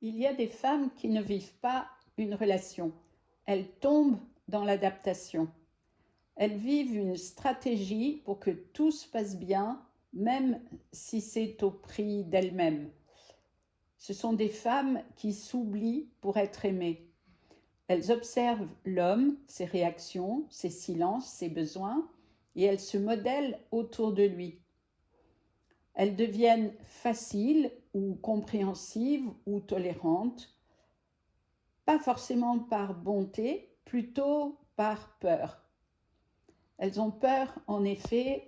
Il y a des femmes qui ne vivent pas une relation. Elles tombent dans l'adaptation. Elles vivent une stratégie pour que tout se passe bien, même si c'est au prix d'elles-mêmes. Ce sont des femmes qui s'oublient pour être aimées. Elles observent l'homme, ses réactions, ses silences, ses besoins, et elles se modèlent autour de lui. Elles deviennent faciles ou compréhensives ou tolérantes, pas forcément par bonté, plutôt par peur. Elles ont peur, en effet,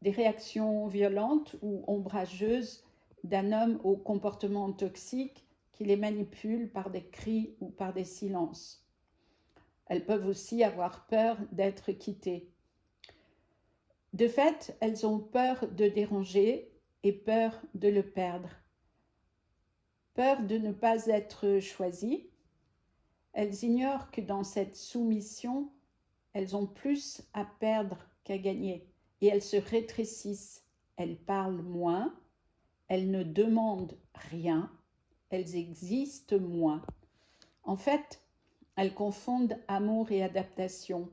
des réactions violentes ou ombrageuses d'un homme au comportement toxique qui les manipule par des cris ou par des silences. Elles peuvent aussi avoir peur d'être quittées. De fait, elles ont peur de déranger et peur de le perdre. Peur de ne pas être choisies. Elles ignorent que dans cette soumission, elles ont plus à perdre qu'à gagner et elles se rétrécissent. Elles parlent moins, elles ne demandent rien, elles existent moins. En fait, elles confondent amour et adaptation,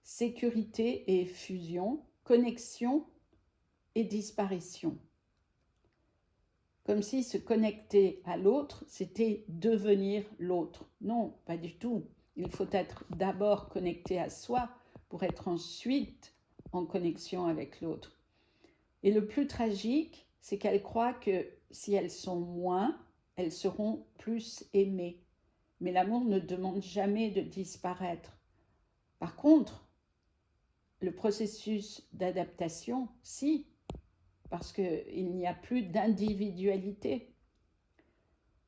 sécurité et fusion, connexion et disparition. Comme si se connecter à l'autre, c'était devenir l'autre. Non, pas du tout. Il faut être d'abord connecté à soi pour être ensuite en connexion avec l'autre. Et le plus tragique, c'est qu'elles croient que si elles sont moins, elles seront plus aimées. Mais l'amour ne demande jamais de disparaître. Par contre, le processus d'adaptation, si, parce qu'il n'y a plus d'individualité.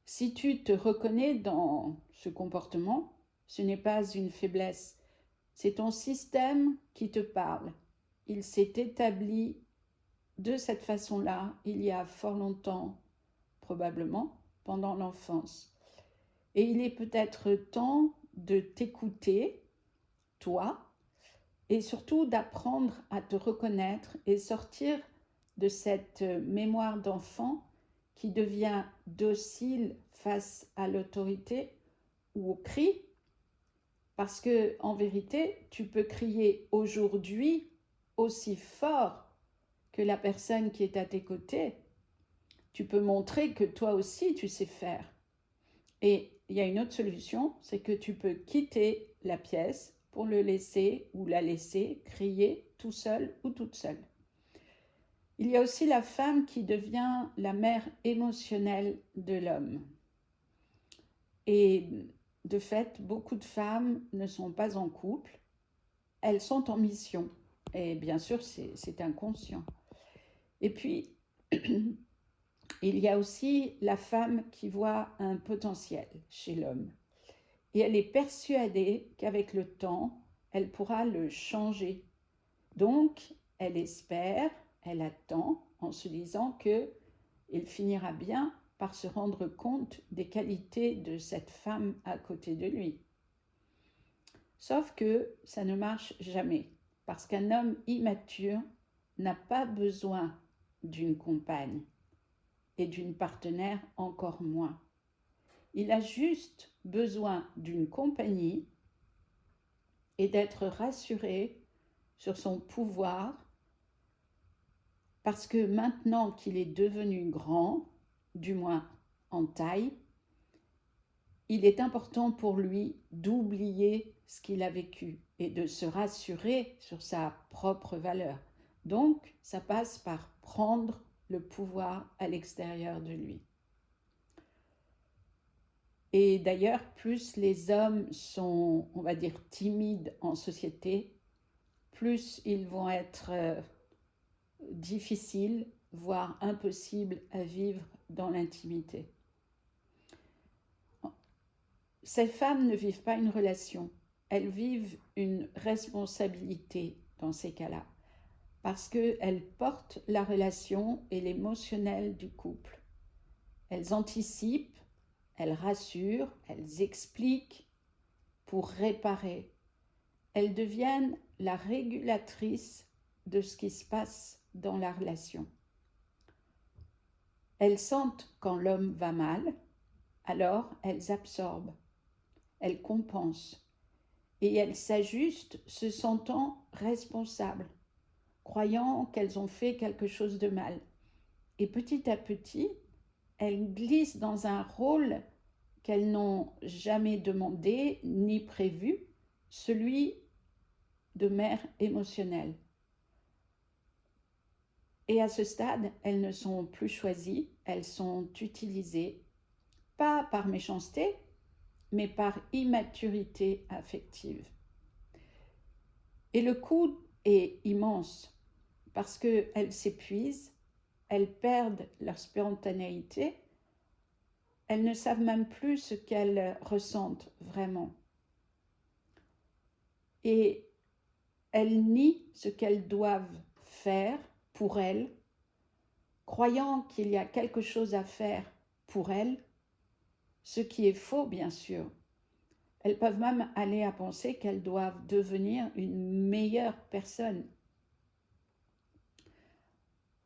Si tu te reconnais dans ce comportement, ce n'est pas une faiblesse, c'est ton système qui te parle. Il s'est établi de cette façon-là il y a fort longtemps, probablement pendant l'enfance. Et il est peut-être temps de t'écouter, toi, et surtout d'apprendre à te reconnaître et sortir de cette mémoire d'enfant qui devient docile face à l'autorité ou au cri, parce que en vérité, tu peux crier aujourd'hui aussi fort que la personne qui est à tes côtés. Tu peux montrer que toi aussi tu sais faire. Et il y a une autre solution, c'est que tu peux quitter la pièce pour le laisser ou la laisser crier tout seul ou toute seule. Il y a aussi la femme qui devient la mère émotionnelle de l'homme. Et de fait, beaucoup de femmes ne sont pas en couple, elles sont en mission. Et bien sûr, c'est inconscient. Et puis, il y a aussi la femme qui voit un potentiel chez l'homme. Et elle est persuadée qu'avec le temps, elle pourra le changer. Donc, elle espère, elle attend en se disant qu'il finira bien par se rendre compte des qualités de cette femme à côté de lui. Sauf que ça ne marche jamais, parce qu'un homme immature n'a pas besoin d'une compagne et d'une partenaire encore moins. Il a juste besoin d'une compagnie et d'être rassuré sur son pouvoir, parce que maintenant qu'il est devenu grand, du moins en taille, il est important pour lui d'oublier ce qu'il a vécu et de se rassurer sur sa propre valeur. Donc, ça passe par prendre le pouvoir à l'extérieur de lui. Et d'ailleurs, plus les hommes sont, on va dire, timides en société, plus ils vont être difficiles, voire impossibles à vivre dans l'intimité. Ces femmes ne vivent pas une relation, elles vivent une responsabilité dans ces cas-là, parce qu'elles portent la relation et l'émotionnel du couple. Elles anticipent, elles rassurent, elles expliquent pour réparer. Elles deviennent la régulatrice de ce qui se passe dans la relation. Elles sentent quand l'homme va mal, alors elles absorbent, elles compensent et elles s'ajustent se sentant responsables, croyant qu'elles ont fait quelque chose de mal. Et petit à petit, elles glissent dans un rôle qu'elles n'ont jamais demandé ni prévu, celui de mère émotionnelle. Et à ce stade, elles ne sont plus choisies, elles sont utilisées, pas par méchanceté, mais par immaturité affective. Et le coût est immense parce qu'elles s'épuisent, elles perdent leur spontanéité, elles ne savent même plus ce qu'elles ressentent vraiment. Et elles nient ce qu'elles doivent faire pour elles, croyant qu'il y a quelque chose à faire pour elles, ce qui est faux bien sûr. Elles peuvent même aller à penser qu'elles doivent devenir une meilleure personne.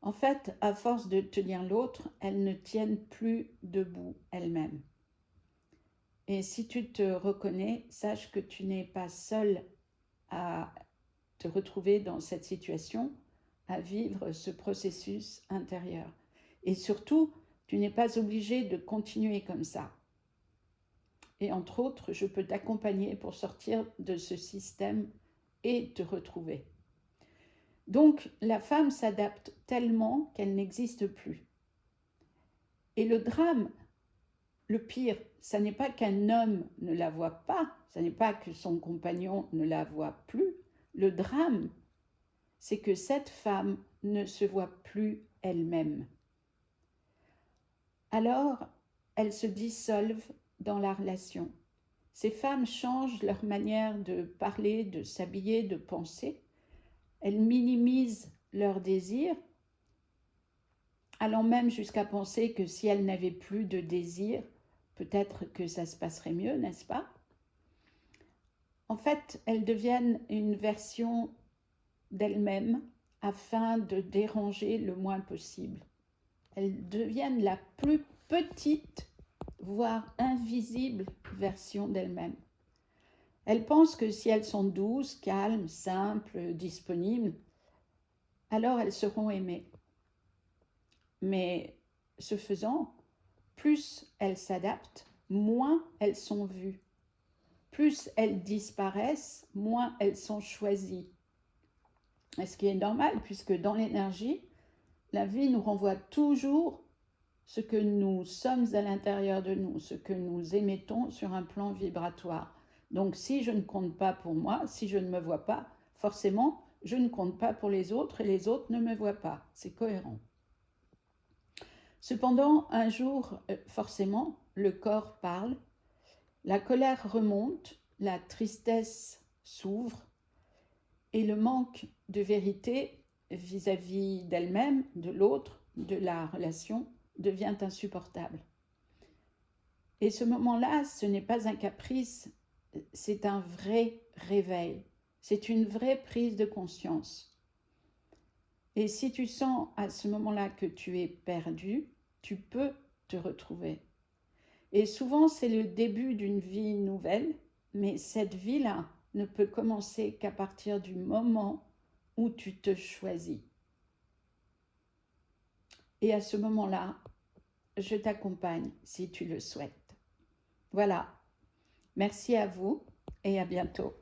En fait, à force de tenir l'autre, elles ne tiennent plus debout elles-mêmes. Et si tu te reconnais, sache que tu n'es pas seule à te retrouver dans cette situation, à vivre ce processus intérieur. Et surtout, tu n'es pas obligé de continuer comme ça. Et entre autres, je peux t'accompagner pour sortir de ce système et te retrouver. Donc, la femme s'adapte tellement qu'elle n'existe plus. Et le drame, le pire, ça n'est pas qu'un homme ne la voit pas, ça n'est pas que son compagnon ne la voit plus. Le drame, c'est que cette femme ne se voit plus elle-même. Alors, elle se dissolvent dans la relation. Ces femmes changent leur manière de parler, de s'habiller, de penser. Elles minimisent leurs désirs, allant même jusqu'à penser que si elles n'avaient plus de désirs, peut-être que ça se passerait mieux, n'est-ce pas? En fait, elles deviennent une version d'elles-mêmes afin de déranger le moins possible. Elles deviennent la plus petite, voire invisible version d'elles-mêmes. Elles pensent que si elles sont douces, calmes, simples, disponibles, alors elles seront aimées. Mais ce faisant, plus elles s'adaptent, moins elles sont vues. Plus elles disparaissent, moins elles sont choisies. Et ce qui est normal, puisque dans l'énergie, la vie nous renvoie toujours ce que nous sommes à l'intérieur de nous, ce que nous émettons sur un plan vibratoire. Donc si je ne compte pas pour moi, si je ne me vois pas, forcément, je ne compte pas pour les autres et les autres ne me voient pas. C'est cohérent. Cependant, un jour, forcément, le corps parle, la colère remonte, la tristesse s'ouvre et le manque de vérité vis-à-vis d'elle-même, de l'autre, de la relation, devient insupportable. Et ce moment-là, ce n'est pas un caprice, c'est un vrai réveil, c'est une vraie prise de conscience. Et si tu sens à ce moment-là que tu es perdu, tu peux te retrouver. Et souvent, c'est le début d'une vie nouvelle, mais cette vie-là ne peut commencer qu'à partir du moment où tu te choisis. Et à ce moment-là, je t'accompagne si tu le souhaites. Voilà, merci à vous et à bientôt.